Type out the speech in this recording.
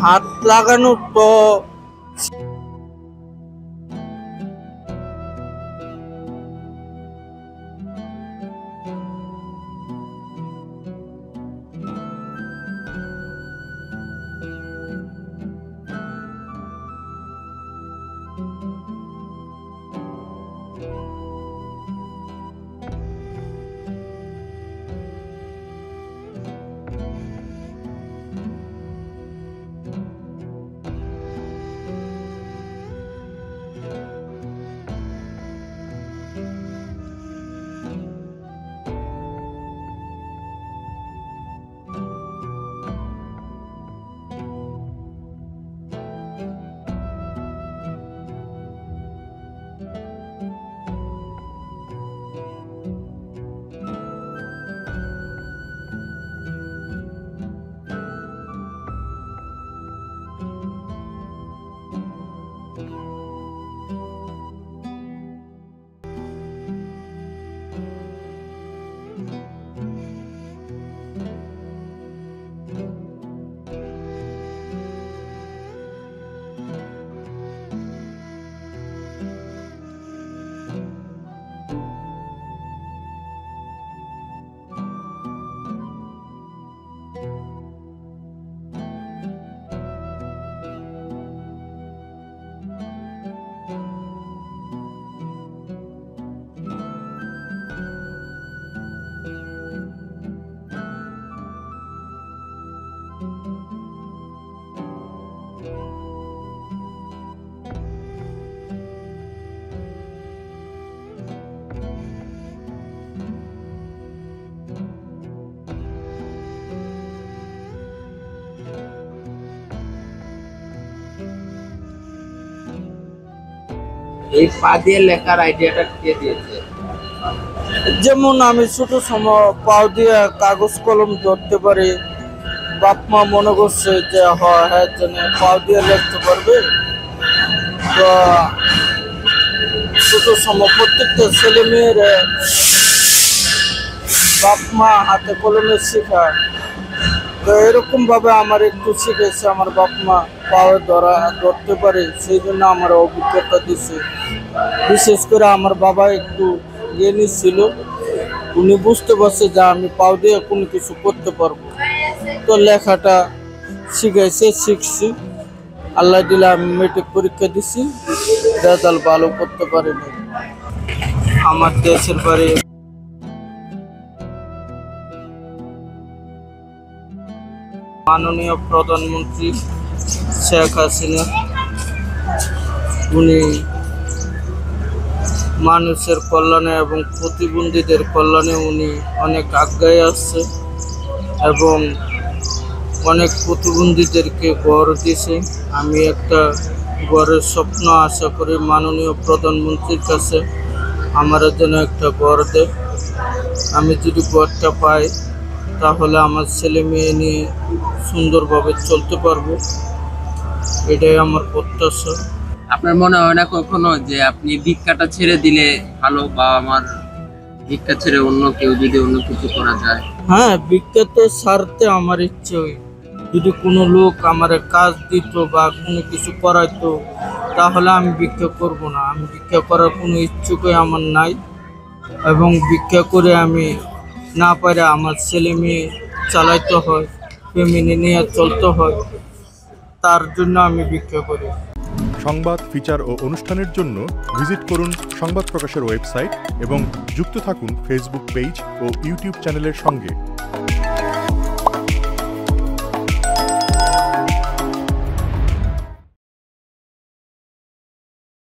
হাত লাগানো তো এই পা দিয়ে লেখার আইডিয়াটা কে দিয়েছে? যেমন আমি ছোট সময় পাও দিয়ে কাগজ কলম ধরতে পারি, বাপ মা মনে করছে যে হ্যাঁ জন্য পাও দিয়ে লিখতে পারবে। তো ছোট সময় প্রত্যেকটা ছেলে মেয়ের বাপ মা হাতে কলমে শেখায়। তো এরকম ভাবে আমার একটু শিখেছে, আমার বাপ মা পাও ধরতে পারে, সেই জন্য আমার অভিজ্ঞতা দিচ্ছে। বিশেষ করে আমার বাবা একটু জ্ঞানী ছিল, উনি বুঝতে পারছে যে আমি পাও দিয়ে কোনো কিছু করতে পারবো। তো লেখাটা শিখছি। আল্লাহ দিলে আমি মেট্রিক পরীক্ষা দিছি, রেজাল্ট ভালো করতে পারিনি। আমার দেশের বাড়ি মাননীয় প্রধানমন্ত্রী শেখ হাসিনা। উনি মানুষের কল্যাণে এবং প্রতিবন্ধীদের কল্যাণে উনি অনেক আগায় আসছে এবং অনেক প্রতিবন্ধীদেরকে ঘর দিছে। আমি একটা ঘরের স্বপ্ন আশা করি মাননীয় প্রধানমন্ত্রীর কাছে আমার যেন একটা ঘর দেয়। আমি যদি ঘরটা পাই তাহলে আমার ছেলে মেয়ে নিয়ে সুন্দরভাবে চলতে পারবো, এটাই আমার প্রত্যাশা। আপনার মনে হয় না কখনো যে আপনি ভিক্ষাটা ছেড়ে দিলে ভালো, বা আমার ভিক্ষা ছেড়ে অন্য কেউ যদি অন্য কিছু করা যায়? হ্যাঁ, ভিক্ষা তো ছাড়তে আমার ইচ্ছে হয়। যদি কোনো লোক আমার কাজ দিত বা কোনো কিছু করাইতো তাহলে আমি ভিক্ষা করব না। আমি ভিক্ষা করার কোনো ইচ্ছুকই আমার নাই, এবং ভিক্ষা করে আমি না পারে আমার ছেলে মেয়ে চালাইতে হয়, ফ্যামিলি নিয়ে চলতে হয়, তার জন্য আমি ভিক্ষা করি। সংবাদ, ফিচার ও অনুষ্ঠানের জন্য ভিজিট করুন সংবাদ প্রকাশের ওয়েবসাইট এবং যুক্ত থাকুন ফেসবুক পেজ ও ইউটিউব চ্যানেলের সঙ্গে।